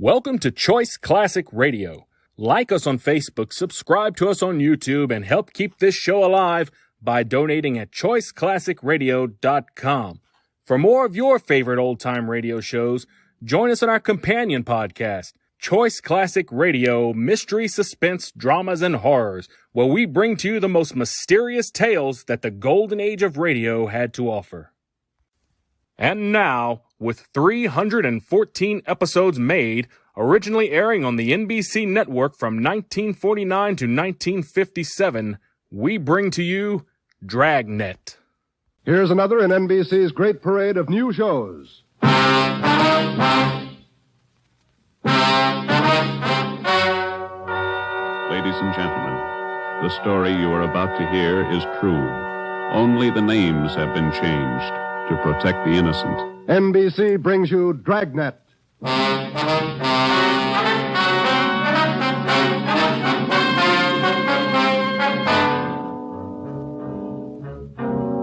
Welcome to Choice Classic Radio. Like us on Facebook, subscribe to us on YouTube, and help keep this show alive by donating at choiceclassicradio.com. For more of your favorite old-time radio shows, join us on our companion podcast, Choice Classic Radio, Mystery, Suspense, Dramas, and Horrors, where we bring to you the most mysterious tales that the golden age of radio had to offer. And now, with 314 episodes made, originally airing on the NBC network from 1949 to 1957, we bring to you Dragnet. Here's another in NBC's great parade of new shows. Ladies and gentlemen, the story you are about to hear is true. Only the names have been changed to protect the innocent. NBC brings you Dragnet.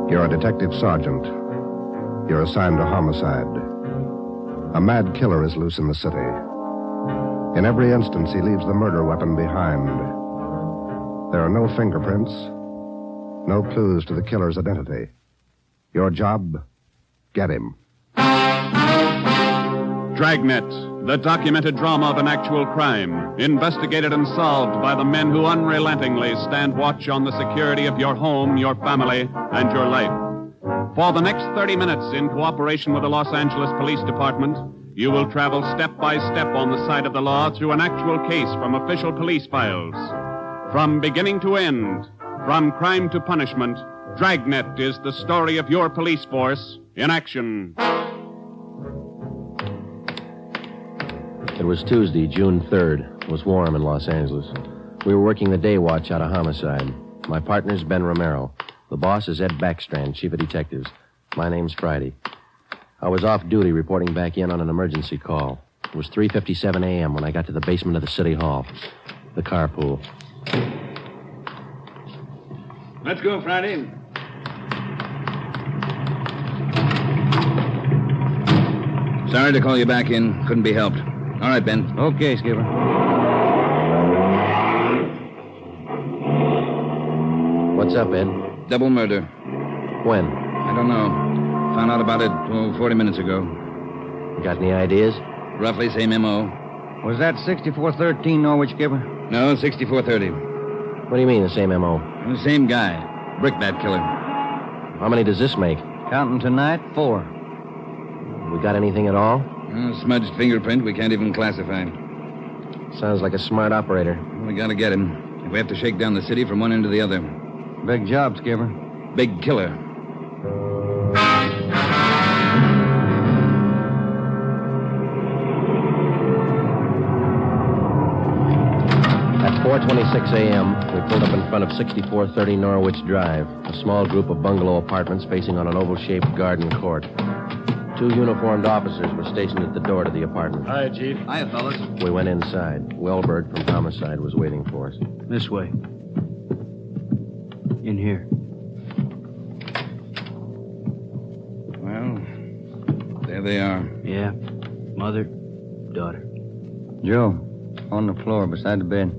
You're a detective sergeant. You're assigned to homicide. A mad killer is loose in the city. In every instance, he leaves the murder weapon behind. There are no fingerprints, no clues to the killer's identity. Your job, get him. Dragnet, the documented drama of an actual crime, investigated and solved by the men who unrelentingly stand watch on the security of your home, your family, and your life. For the next 30 minutes, in cooperation with the Los Angeles Police Department, you will travel step by step on the side of the law through an actual case from official police files. From beginning to end, from crime to punishment, Dragnet is the story of your police force in action. It was Tuesday, June 3rd. It was warm in Los Angeles. We were working the day watch out of homicide. My partner's Ben Romero. The boss is Ed Backstrand, chief of detectives. My name's Friday. I was off duty reporting back in on an emergency call. It was 3:57 a.m. when I got to the basement of the city hall. The carpool. Let's go, Friday. Sorry to call you back in. Couldn't be helped. All right, Ben. Okay, Skipper. What's up, Ed? Double murder. When? I don't know. Found out about it 40 minutes ago. Got any ideas? Roughly same M.O. Was that 6413 Norwich, Skipper? No, 6430. What do you mean, the same M.O.? The same guy. Brick that killer. How many does this make? Counting tonight, 4. We got anything at all? Smudged fingerprint we can't even classify. Sounds like a smart operator. We gotta get him. If we have to shake down the city from one end to the other. Big job, Skipper. Big killer. At 4:26 a.m., we pulled up in front of 6430 Norwich Drive, a small group of bungalow apartments facing on an oval-shaped garden court. 2 uniformed officers were stationed at the door to the apartment. Hi, Chief. Hiya, fellas. We went inside. Welberg from homicide was waiting for us. This way. In here. Well, there they are. Yeah. Mother, daughter. Joe, on the floor beside the bed.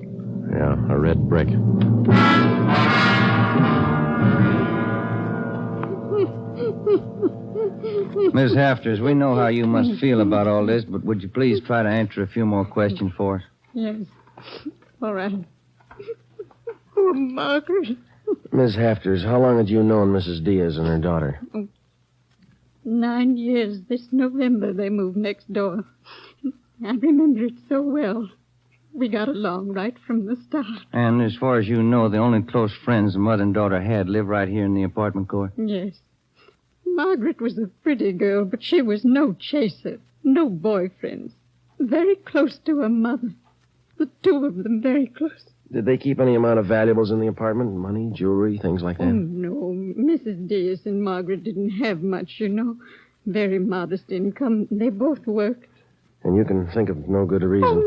Yeah, a red brick. Miss Hafters, we know how you must feel about all this, but would you please try to answer a few more questions for us? Yes. All right. Poor Margaret. Miss Hafters, how long had you known Mrs. Diaz and her daughter? 9 years. This November they moved next door. I remember it so well. We got along right from the start. And as far as you know, the only close friends the mother and daughter had live right here in the apartment court? Yes. Margaret was a pretty girl, but she was no chaser, no boyfriends. Very close to her mother. The 2 of them very close. Did they keep any amount of valuables in the apartment? Money, jewelry, things like that? Oh, no. Mrs. Diaz and Margaret didn't have much, you know. Very modest income. They both worked. And you can think of no good reason. Oh,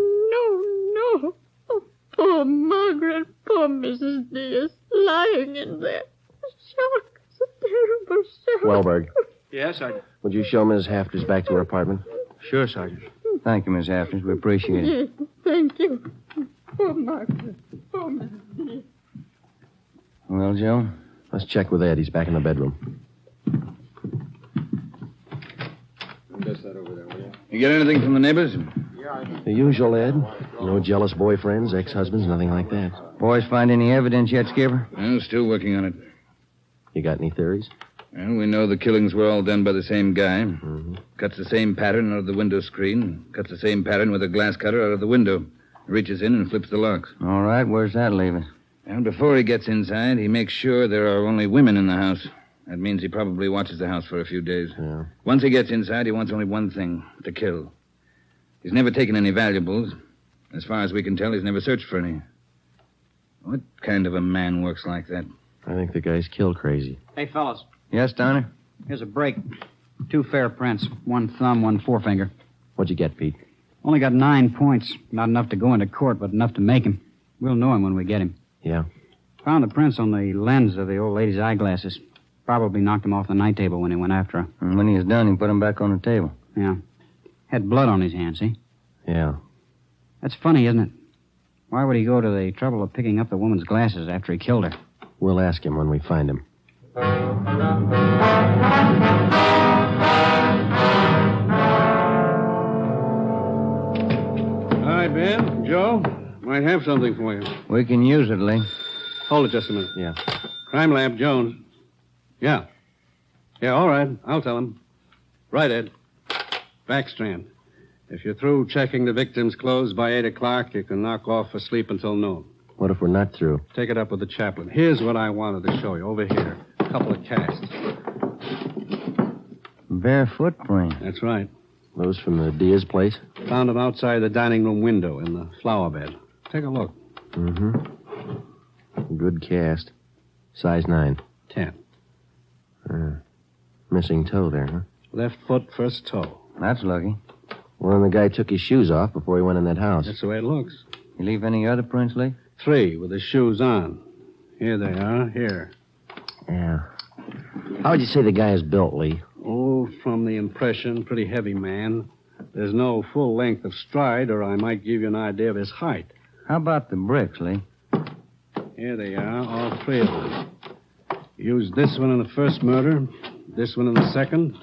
no. Oh, poor Margaret. Poor Mrs. Diaz. Lying in there. Shock. It's a terrible shock. Welberg. Yes, Sergeant. Would you show Ms. Hafters back to her apartment? Sure, Sergeant. Thank you, Miss Hafters. We appreciate it. Yes, thank you. Oh, Margaret. Oh, my dear. Well, Joe? Let's check with Ed. He's back in the bedroom. You get anything from the neighbors? The usual, Ed. No jealous boyfriends, ex-husbands, nothing like that. Boys find any evidence yet, Skipper? Well, still working on it. You got any theories? Well, we know the killings were all done by the same guy. Mm-hmm. Cuts the same pattern out of the window screen. Cuts the same pattern with a glass cutter out of the window. Reaches in and flips the locks. All right, where's that leave us? And before he gets inside, he makes sure there are only women in the house. That means he probably watches the house for a few days. Yeah. Once he gets inside, he wants only one thing, to kill. He's never taken any valuables. As far as we can tell, he's never searched for any. What kind of a man works like that? I think the guy's kill crazy. Hey, fellas, Yes, Donner? here's a break. 2 fair prints. 1 thumb, 1 forefinger. What'd you get, Pete? Only got 9 points. Not enough to go into court, but enough to make him. We'll know him when we get him. Yeah. Found the prints on the lens of the old lady's eyeglasses. Probably knocked him off the night table when he went after her. And when he was done, he put him back on the table. Yeah. Had blood on his hands, see? Yeah. That's funny, isn't it? Why would he go to the trouble of picking up the woman's glasses after he killed her? We'll ask him when we find him. Hi, Ben. Joe. Might have something for you. We can use it, Lee. Hold it just a minute. Yeah. Crime Lab, Jones. Yeah. Yeah, all right. I'll tell him. Right, Ed. Backstrand. If you're through checking the victim's clothes by 8 o'clock, you can knock off for sleep until noon. What if we're not through? Take it up with the chaplain. Here's what I wanted to show you. Over here. A couple of casts. Bare footprint. That's right. Those from the Diaz place? Found them outside the dining room window in the flower bed. Take a look. Mm-hmm. Good cast. Size 9. 10. Missing toe there, huh? Left foot, first toe. That's lucky. Well, then the guy took his shoes off before he went in that house. That's the way it looks. You leave any other prints, Lee? 3 with the shoes on. Here they are. Here. Yeah. How would you say the guy is built, Lee? Oh, from the impression, pretty heavy man. There's no full length of stride, or I might give you an idea of his height. How about the bricks, Lee? Here they are, all 3 of them. Used this one in the first murder, this one in the second,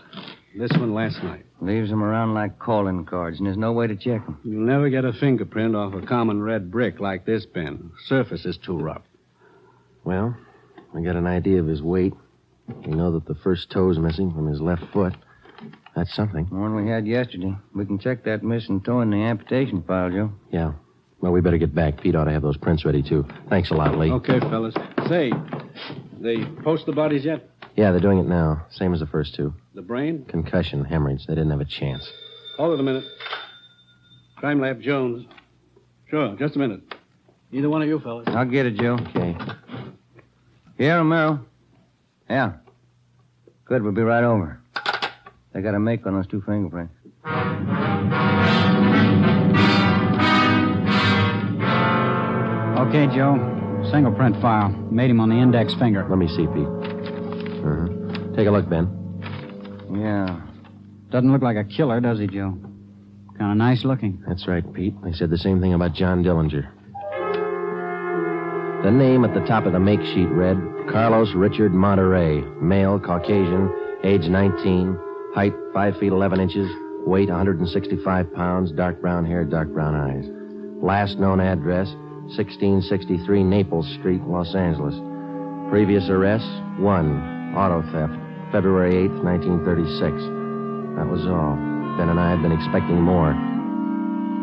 this one last night. Leaves them around like calling cards, and there's no way to check them. You'll never get a fingerprint off a common red brick like this, Ben. Surface is too rough. Well, we got an idea of his weight. We know that the first toe's missing from his left foot. That's something. The one we had yesterday. We can check that missing toe in the amputation file, Joe. Yeah. Well, we better get back. Pete ought to have those prints ready, too. Thanks a lot, Lee. Okay, fellas. Say, they post the bodies yet? Yeah, they're doing it now. Same as the first 2. The brain? Concussion, hemorrhage. They didn't have a chance. Hold it a minute. Crime Lab Jones. Sure, just a minute. Either one of you fellas. I'll get it, Joe. Okay. Yeah, Romero. Yeah. Good, we'll be right over. They got a make on those 2 fingerprints. Okay, Joe. Single print file. Made him on the index finger. Let me see, Pete. Take a look, Ben. Yeah. Doesn't look like a killer, does he, Joe? Kind of nice looking. That's right, Pete. They said the same thing about John Dillinger. The name at the top of the make sheet read Carlos Richard Monterey, male, Caucasian, age 19, height 5 feet 11 inches, weight 165 pounds, dark brown hair, dark brown eyes. Last known address, 1663 Naples Street, Los Angeles. Previous arrests, 1, auto theft, February 8th, 1936. That was all. Ben and I had been expecting more.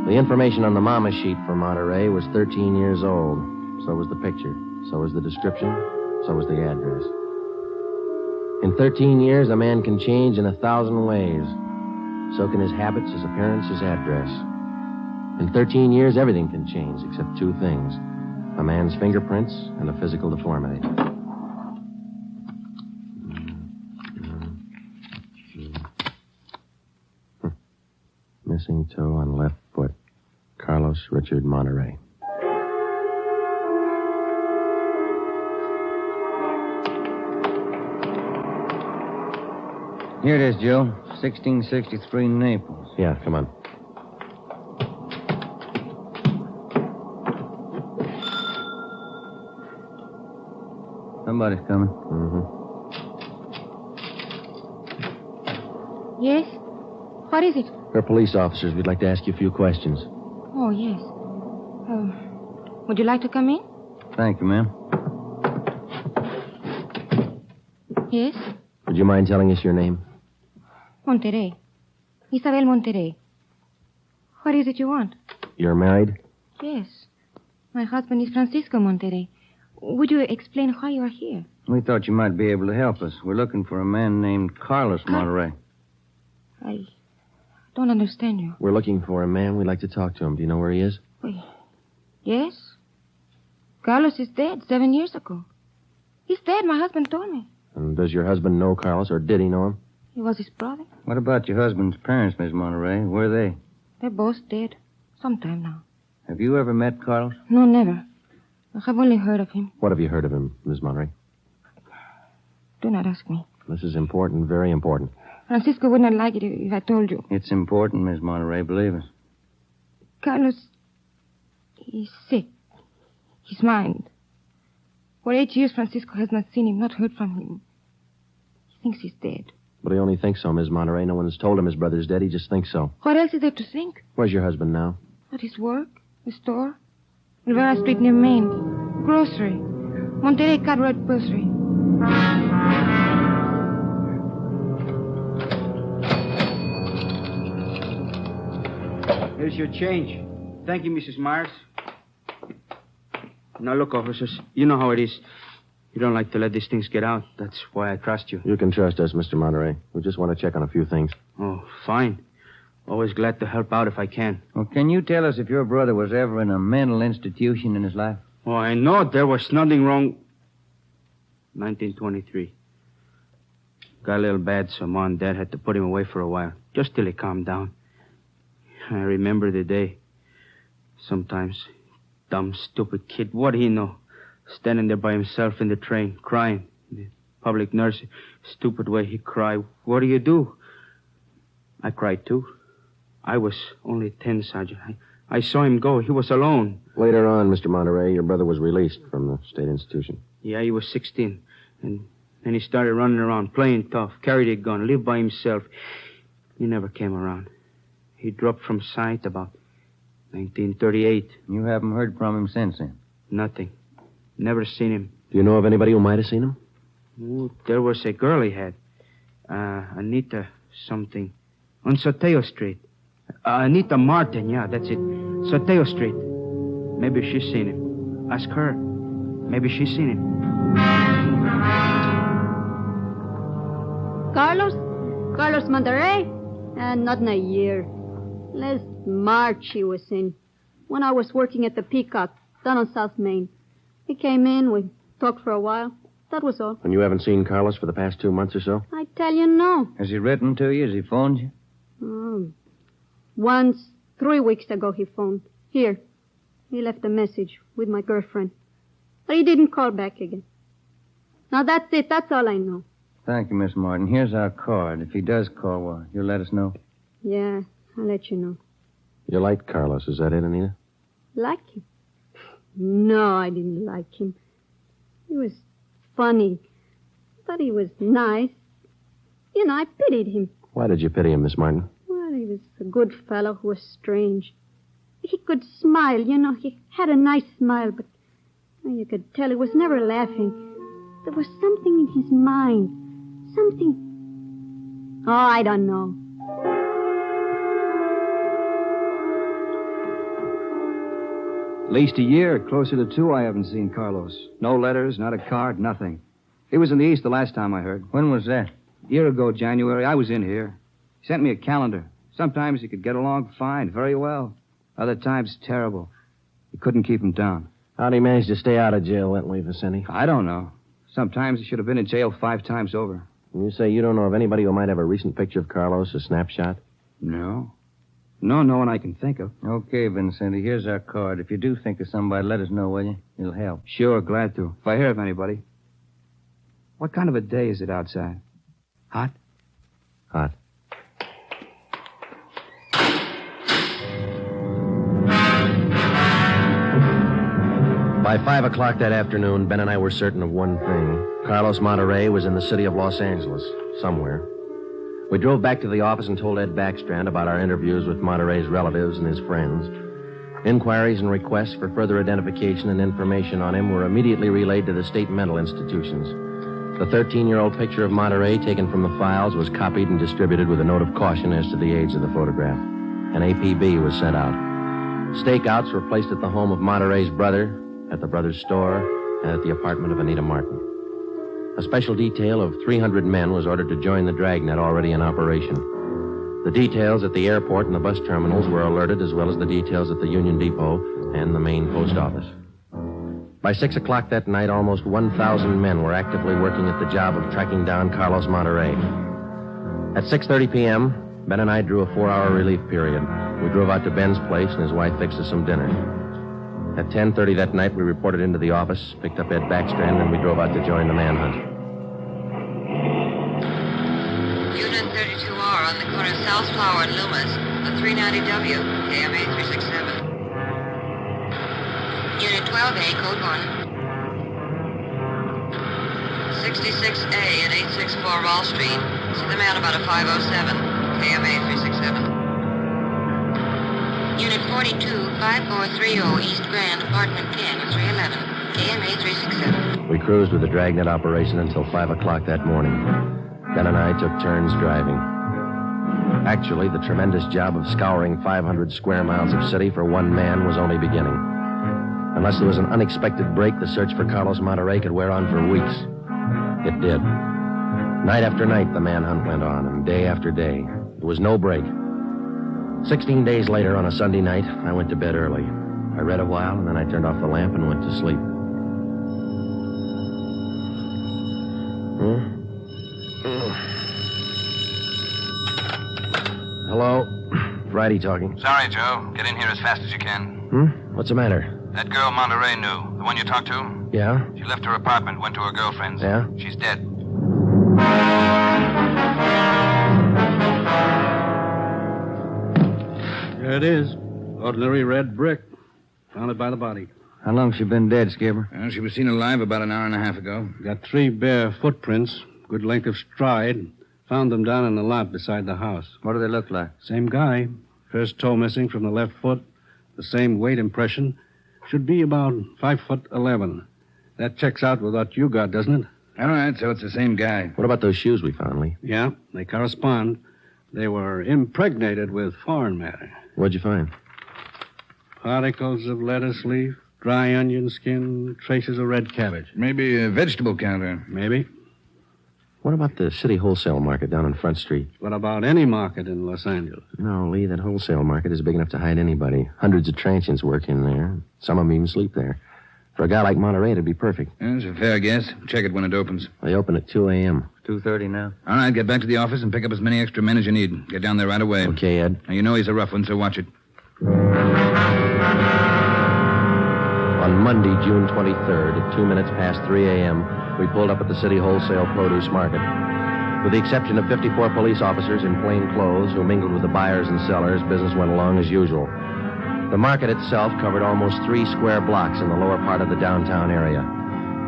The information on the mama sheet for Monterey was 13 years old. So was the picture. So was the description. So was the address. In 13 years, a man can change in 1,000 ways. So can his habits, his appearance, his address. In 13 years, everything can change except 2 things. A man's fingerprints and a physical deformity. Missing toe on left foot. Carlos Richard Monterey. Here it is, Joe. 1663 Naples. Yeah, come on. Somebody's coming. Mm-hmm. Yes? What is it? We're police officers. We'd like to ask you a few questions. Oh, yes. Would you like to come in? Thank you, ma'am. Yes? Would you mind telling us your name? Monterrey. Isabel Monterrey. What is it you want? You're married? Yes. My husband is Francisco Monterrey. Would you explain why you are here? We thought you might be able to help us. We're looking for a man named Carlos Monterrey. I don't understand you. We're looking for a man. We'd like to talk to him. Do you know where he is? Yes? Carlos is dead 7 years ago. He's dead, my husband told me. And does your husband know Carlos, or did he know him? He was his brother. What about your husband's parents, Miss Monterey? Where are they? They're both dead. Sometime now. Have you ever met Carlos? No, never. I have only heard of him. What have you heard of him, Miss Monterey? Do not ask me. This is important, very important. Francisco would not like it if I told you. It's important, Miss Monterey, believe us. Carlos, he's sick. His mind. For 8 years, Francisco has not seen him, not heard from him. He thinks he's dead. But he only thinks so, Miss Monterey. No one has told him his brother's dead. He just thinks so. What else is there to think? Where's your husband now? At his work, the store, Rivera Street near Main, grocery, Monterrey Cartwright grocery. Here's your change. Thank you, Mrs. Myers. Now, look, officers, you know how it is. You don't like to let these things get out. That's why I trust you. You can trust us, Mr. Monterey. We just want to check on a few things. Oh, fine. Always glad to help out if I can. Well, can you tell us if your brother was ever in a mental institution in his life? Oh, I know there was nothing wrong. 1923. Got a little bad, so Mom and Dad had to put him away for a while, just till he calmed down. I remember the day. Sometimes. Dumb, stupid kid. What do he know? Standing there by himself in the train, crying. The public nurse, stupid way he cried. What do you do? I cried, too. I was only 10, Sergeant. I saw him go. He was alone. Later on, Mr. Monterey, your brother was released from the state institution. Yeah, he was 16. And then he started running around, playing tough, carried a gun, lived by himself. He never came around. He dropped from sight about 1938. You haven't heard from him since then? Nothing. Never seen him. Do you know of anybody who might have seen him? Ooh, there was a girl he had. Anita something. On Soteo Street. Anita Martin, yeah, that's it. Soteo Street. Maybe she's seen him. Ask her. Maybe she's seen him. Carlos Monterrey? Not in a year. Last March he was in. When I was working at the Peacock, down on South Main. He came in, we talked for a while. That was all. And you haven't seen Carlos for the past 2 months or so? I tell you, no. Has he written to you? Has he phoned you? Once, 3 weeks ago, he phoned. Here. He left a message with my girlfriend. But he didn't call back again. Now, that's it. That's all I know. Thank you, Miss Martin. Here's our card. If he does call, well, you'll let us know. Yeah, I'll let you know. You liked Carlos, is that it, Anita? Like him? No, I didn't like him. He was funny. But he was nice. You know, I pitied him. Why did you pity him, Miss Martin? Well, he was a good fellow who was strange. He could smile, you know. He had a nice smile, but you could tell he was never laughing. There was something in his mind. Something... Oh, I don't know. At least a year, closer to 2, I haven't seen Carlos. No letters, not a card, nothing. He was in the East the last time I heard. When was that? A year ago, January, I was in here. He sent me a calendar. Sometimes he could get along fine, very well. Other times, terrible. He couldn't keep him down. How'd he manage to stay out of jail that way, Vicente? I don't know. Sometimes he should have been in jail 5 times over. And you say you don't know of anybody who might have a recent picture of Carlos, a snapshot? No. No one I can think of. Okay, Vincenti, here's our card. If you do think of somebody, let us know, will you? It'll help. Sure, glad to. If I hear of anybody. What kind of a day is it outside? Hot? Hot. By 5 o'clock that afternoon, Ben and I were certain of one thing. Carlos Monterey was in the city of Los Angeles, somewhere. We drove back to the office and told Ed Backstrand about our interviews with Monterey's relatives and his friends. Inquiries and requests for further identification and information on him were immediately relayed to the state mental institutions. The 13-year-old picture of Monterey taken from the files was copied and distributed with a note of caution as to the age of the photograph. An APB was sent out. Stakeouts were placed at the home of Monterey's brother, at the brother's store, and at the apartment of Anita Martin. A special detail of 300 men was ordered to join the Dragnet already in operation. The details at the airport and the bus terminals were alerted, as well as the details at the Union Depot and the main post office. By 6 o'clock that night, almost 1,000 men were actively working at the job of tracking down Carlos Monterey. At 6:30 p.m., Ben and I drew a 4-hour relief period. We drove out to Ben's place, and his wife fixed us some dinner. At 10:30 that night, we reported into the office, picked up Ed Backstrand, and we drove out to join the manhunt. Unit 32R on the corner of South Flower and Loomis, the 390W, KMA 367. Unit 12A, code 1. 66A at 864 Wall Street. See the man about a 507, KMA 367. Unit 42, 5430 East Grand, apartment 10, 311, KMA 367. We cruised with the Dragnet operation until 5 o'clock that morning. Ben and I took turns driving. Actually, the tremendous job of scouring 500 square miles of city for one man was only beginning. Unless there was an unexpected break, the search for Carlos Monterey could wear on for weeks. It did. Night after night, the manhunt went on, and day after day. There was no break. 16 days later, on a Sunday night, I went to bed early. I read a while, and then I turned off the lamp and went to sleep. Hello? Friday talking. Sorry, Joe. Get in here as fast as you can. What's the matter? That girl Monterey knew, the one you talked to, Yeah? she left her apartment, went to her girlfriend's. Yeah? She's dead. There it is. Ordinary red brick. Found it by the body. How long's she been dead, Skipper? Well, she was seen alive about an hour and a half ago. Got 3 bare footprints, good length of stride. Found them down in the lot beside the house. What do they look like? Same guy. First toe missing from the left foot. The same weight impression. Should be about 5'11". That checks out with what you got, doesn't it? All right, so it's the same guy. What about those shoes we found, Lee? Yeah, they correspond. They were impregnated with foreign matter. What'd you find? Particles of lettuce leaf, dry onion skin, traces of red cabbage. Maybe a vegetable counter. Maybe. What about the city wholesale market down on Front Street? What about any market in Los Angeles? No, Lee, that wholesale market is big enough to hide anybody. Hundreds of transients work in there. Some of them even sleep there. For a guy like Monterey, it'd be perfect. That's a fair guess. Check it when it opens. They open at 2 a.m. 2:30 now. All right, get back to the office and pick up as many extra men as you need. Get down there right away. Okay, Ed. Now, you know he's a rough one, so watch it. On Monday, June 23rd, at 2 minutes past 3 a.m., we pulled up at the city wholesale produce market. With the exception of 54 police officers in plain clothes who mingled with the buyers and sellers, business went along as usual. The market itself covered almost 3 square blocks in the lower part of the downtown area.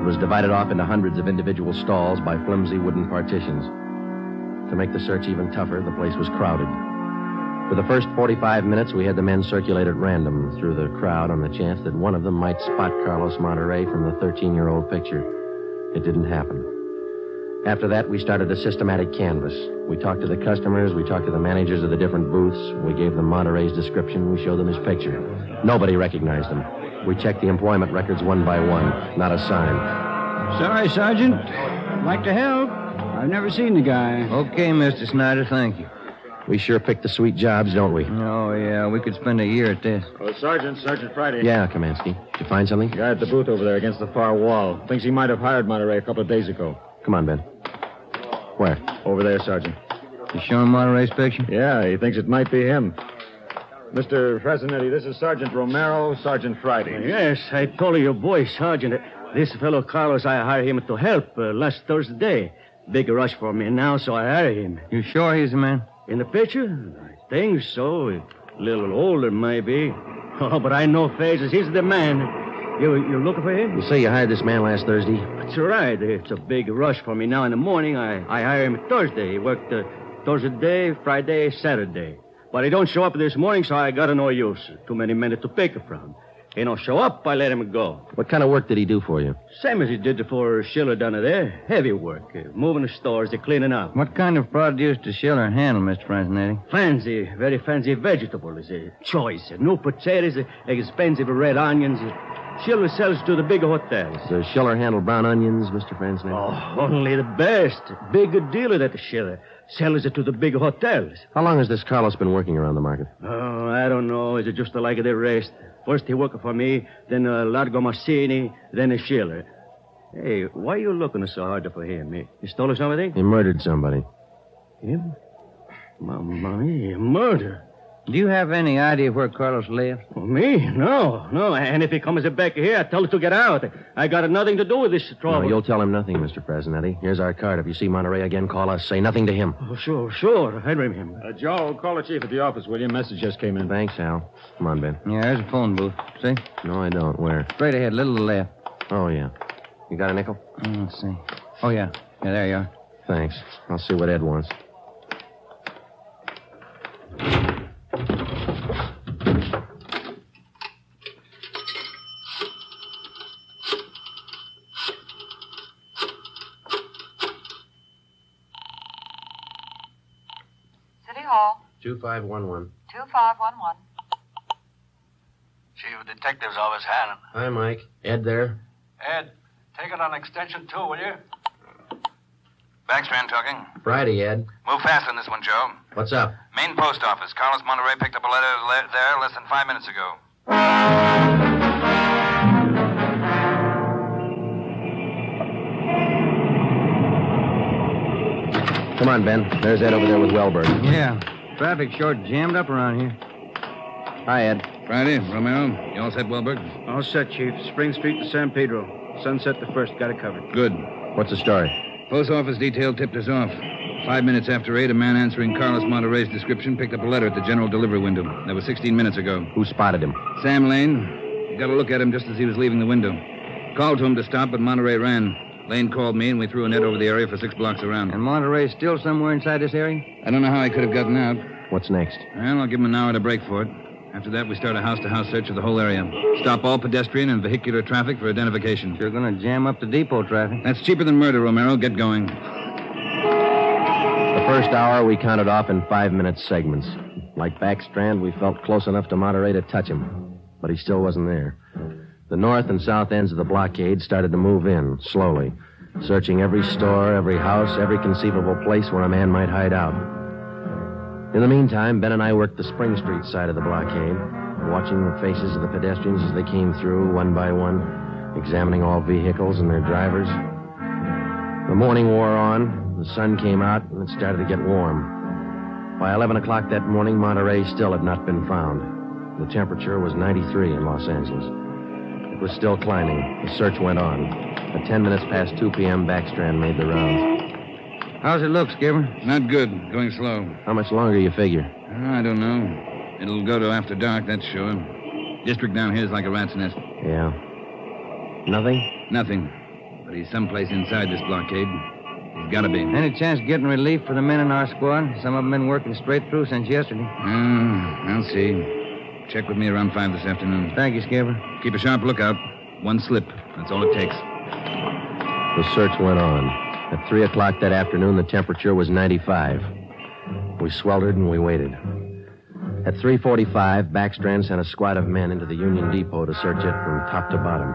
It was divided off into hundreds of individual stalls by flimsy wooden partitions. To make the search even tougher, the place was crowded. For the first 45 minutes, we had the men circulate at random through the crowd on the chance that one of them might spot Carlos Monterey from the 13-year-old picture. It didn't happen. After that, we started a systematic canvass. We talked to the customers, we talked to the managers of the different booths, we gave them Monterey's description, we showed them his picture. Nobody recognized him. We checked the employment records one by one. Not a sign. Sorry, Sergeant. I'd like to help. I've never seen the guy. Okay, Mr. Snyder, thank you. We sure picked the sweet jobs, don't we? Oh, yeah, we could spend a year at this. Oh, Sergeant Friday. Yeah, Kamansky. Did you find something? Guy at the booth over there against the far wall. Thinks he might have hired Monterey a couple of days ago. Come on, Ben. Where? Over there, Sergeant. You showing Monterey's picture? Yeah, he thinks it might be him. Mr. Fresnetti, this is Sergeant Romero, Sergeant Friday. Yes, I told your boy, Sergeant. This fellow Carlos, I hired him to help last Thursday. Big rush for me now, so I hired him. You sure he's the man? In the picture? I think so. A little older, maybe. Oh, but I know faces. He's the man. You're looking for him? You say you hired this man last Thursday? That's right. It's a big rush for me now in the morning. I hire him Thursday. He worked Thursday, Friday, Saturday. But he don't show up this morning, so I got no use. Too many men to pick from. He don't show up, I let him go. What kind of work did he do for you? Same as he did for Schiller down there. Heavy work. Moving the stores, cleaning up. What kind of produce does Schiller handle, Mr. Franzenetti? Fancy, very fancy vegetables. Choice. New potatoes, expensive red onions. Schiller sells to the big hotels. Does Schiller handle brown onions, Mr. Franzenetti? Oh, only the best. Big dealer that Schiller sells it to the big hotels. How long has this Carlos been working around the market? Oh, I don't know. Is it just like the rest? First he worked for me, then Largo Massini, then Schiller. Hey, why are you looking so hard for him? He stole something? He murdered somebody. Him? Mamma mia, murder. Do you have any idea where Carlos lives? Oh, me? No. And if he comes back here, I tell him to get out. I got nothing to do with this trouble. No, you'll tell him nothing, Mr. Franzenetti. Here's our card. If you see Monterey again, call us. Say nothing to him. Oh, sure. I remember. Joe, call the chief at the office, will you? Message just came in. Thanks, Al. Come on, Ben. Yeah, there's a phone booth. See? No, I don't. Where? Straight ahead, little left. Oh, yeah. You got a nickel? Let's see. Oh, yeah. Yeah, there you are. Thanks. I'll see what Ed wants. City Hall. 2511. 2511. Chief of Detectives Office, Hannon. Hi, Mike. Ed there? Ed, take it on extension 2, will you? Backstrand talking. Friday, Ed. Move fast on this one, Joe. What's up? Main post office. Carlos Monterey picked up a letter there less than 5 minutes ago. Come on, Ben. There's Ed over there with Wellberg. Yeah. Traffic short jammed up around here. Hi, Ed. Friday, Romero, you all set, Wellberg? All set, Chief. Spring Street to San Pedro. Sunset the first. Got it covered. Good. What's the story? Post office detail tipped us off. 5 minutes after 8, a man answering Carlos Monterey's description picked up a letter at the general delivery window. That was 16 minutes ago. Who spotted him? Sam Lane. Got a look at him just as he was leaving the window. Called to him to stop, but Monterey ran. Lane called me, and we threw a net over the area for 6 blocks around. And Monterey's still somewhere inside this area? I don't know how he could have gotten out. What's next? Well, I'll give him an hour to break for it. After that, we start a house-to-house search of the whole area. Stop all pedestrian and vehicular traffic for identification. You're going to jam up the depot traffic. That's cheaper than murder, Romero. Get going. The first hour we counted off in 5-minute segments. Like Backstrand, we felt close enough to Monterey to touch him. But he still wasn't there. The north and south ends of the blockade started to move in, slowly. Searching every store, every house, every conceivable place where a man might hide out. In the meantime, Ben and I worked the Spring Street side of the blockade, watching the faces of the pedestrians as they came through, one by one, examining all vehicles and their drivers. The morning wore on, the sun came out, and it started to get warm. By 11 o'clock that morning, Monterey still had not been found. The temperature was 93 in Los Angeles. It was still climbing. The search went on. At 10 minutes past 2 p.m., Backstrand made the rounds. How's it look, Skipper? Not good. Going slow. How much longer you figure? I don't know. It'll go to after dark, that's sure. District down here is like a rat's nest. Yeah. Nothing? Nothing. But he's someplace inside this blockade. He's got to be. Any chance of getting relief for the men in our squad? Some of them been working straight through since yesterday. I'll see. Check with me around 5 this afternoon. Thank you, Skipper. Keep a sharp lookout. One slip. That's all it takes. The search went on. At 3 o'clock that afternoon, the temperature was 95. We sweltered and we waited. At 3:45, Backstrand sent a squad of men into the Union Depot to search it from top to bottom.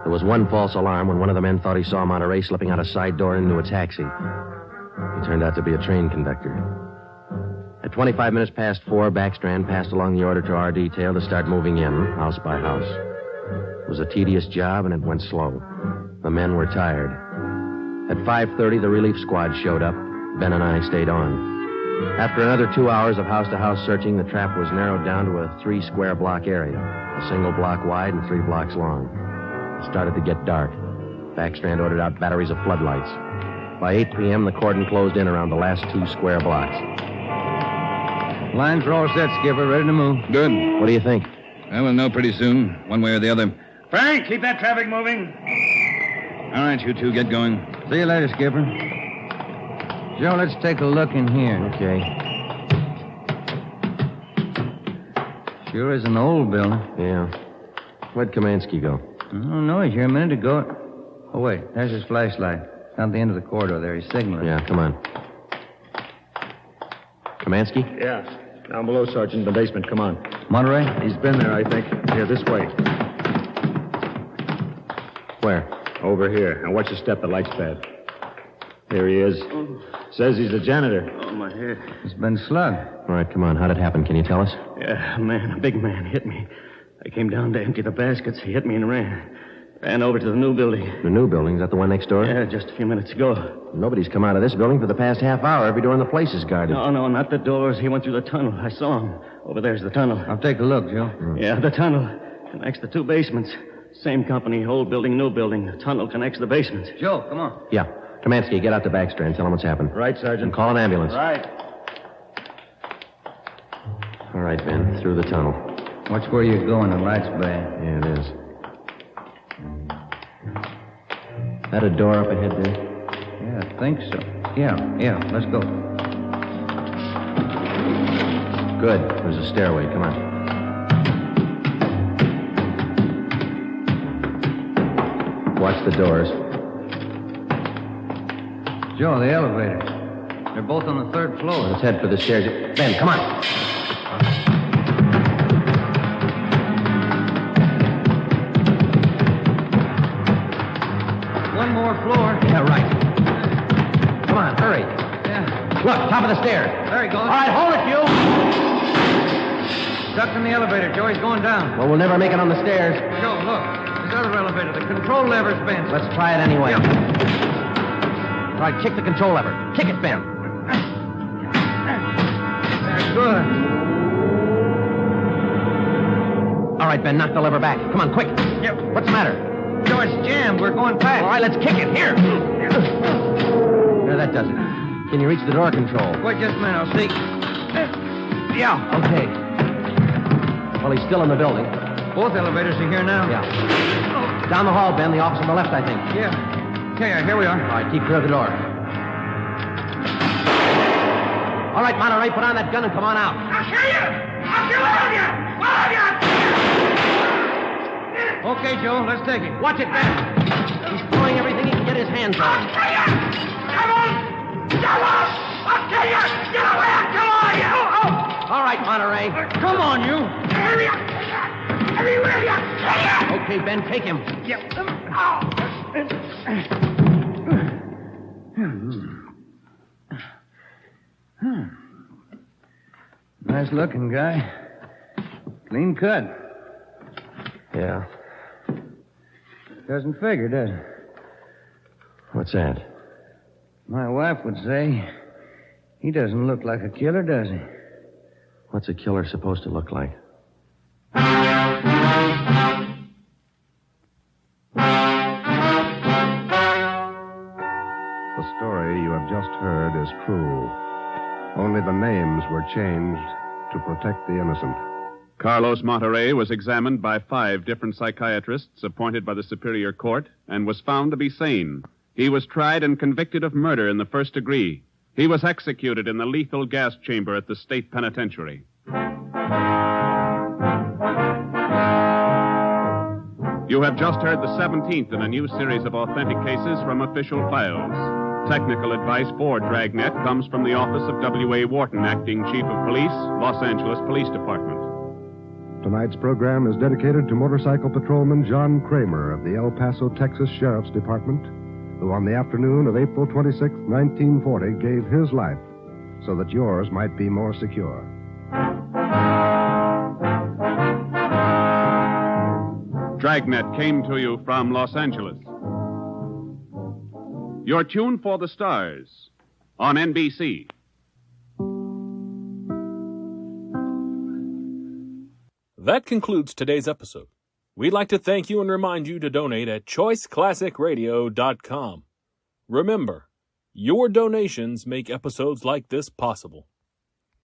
There was one false alarm when one of the men thought he saw Monterey slipping out a side door into a taxi. He turned out to be a train conductor. At 25 minutes past 4, Backstrand passed along the order to our detail to start moving in, house by house. It was a tedious job, and it went slow. The men were tired. At 5:30, the relief squad showed up. Ben and I stayed on. After another 2 hours of house-to-house searching, the trap was narrowed down to a 3-square-block area, a single block wide and 3 blocks long. It started to get dark. Backstrand ordered out batteries of floodlights. By 8 p.m., the cordon closed in around the last 2 square blocks. Lines are all set, Skipper. Ready to move. Good. What do you think? Well, we'll know pretty soon, one way or the other. Frank, keep that traffic moving. All right, you two, get going. See you later, Skipper. Joe, let's take a look in here. Okay. Sure is an old building. Yeah. Where'd Kamansky go? I don't know. He's here a minute ago. Oh, wait. There's his flashlight. Down at the end of the corridor there. He's signaling. Yeah, come on. Kamansky? Yeah. Down below, Sergeant, in the basement. Come on. Monterey? He's been there, I think. Here, this way. Where? Over here. Now watch your step. The light's bad. Here he is. Says he's the janitor. Oh, my head. He's been slugged. All right, come on. How'd it happen? Can you tell us? Yeah, a big man hit me. I came down to empty the baskets. He hit me and ran. Ran over to the new building. The new building? Is that the one next door? Yeah, just a few minutes ago. Nobody's come out of this building for the past half hour. Every door in the place is guarded. No, not the doors. He went through the tunnel. I saw him. Over there's the tunnel. I'll take a look, Joe. Yeah, the tunnel connects the two basements. Same company, old building, new building. The tunnel connects the basements. Joe, come on. Yeah. Kamansky, get out to Backstrand. Tell him what's happened. Right, Sergeant. And call an ambulance. Right. All right, Ben. Through the tunnel. Watch where you're going. The light's bad. Yeah, it is. That a door up ahead there? Yeah, I think so. Yeah. Let's go. Good. There's a stairway. Come on. Watch the doors. Joe, the elevators. They're both on the third floor. Let's head for the stairs. Ben, come on. One more floor. Yeah, right. Come on, hurry. Yeah. Look, top of the stairs. There he goes. All right, hold it, you. Stuck in the elevator. Joe, he's going down. Well, we'll never make it on the stairs. Joe, look. This other elevator. The control lever's bent. Let's try it anyway. Yeah. All right, kick the control lever. Kick it, Ben. That's good. All right, Ben, knock the lever back. Come on, quick. Yep. What's the matter? Joe, it's jammed. We're going past. All right, let's kick it. Here. There, that does it. Can you reach the door control? Wait just a minute. I'll see. Yeah. Okay. Well, he's still in the building. Both elevators are here now. Yeah. Down the hall, Ben. The office on the left, I think. Yeah. Okay, here we are. All right, keep clear of the door. All right, Monterey, put on that gun and come on out. I'll kill you! I'll kill all of you! All of you! Okay, Joe, let's take it. Watch it, Ben. He's throwing everything he can get his hands on. I'll kill you! Come on! Come on! I'll kill you! Get away! I'll kill all of you! All right, Monterey. Come on, you. Hurry up! Everywhere you kill you! Okay, Ben, take him. Nice looking guy. Clean cut. Yeah. Doesn't figure, does it? What's that? My wife would say he doesn't look like a killer, does he? What's a killer supposed to look like? The story you have just heard is true. Only the names were changed to protect the innocent. Carlos Monterey was examined by 5 different psychiatrists appointed by the Superior Court and was found to be sane. He was tried and convicted of murder in the first degree. He was executed in the lethal gas chamber at the state penitentiary. You have just heard the 17th in a new series of authentic cases from official files. Technical advice for Dragnet comes from the office of W.A. Wharton, Acting Chief of Police, Los Angeles Police Department. Tonight's program is dedicated to motorcycle patrolman John Kramer of the El Paso, Texas Sheriff's Department, who on the afternoon of April 26, 1940, gave his life so that yours might be more secure. Dragnet came to you from Los Angeles. Your tune for the stars on NBC. That concludes today's episode. We'd like to thank you and remind you to donate at choiceclassicradio.com. Remember, your donations make episodes like this possible.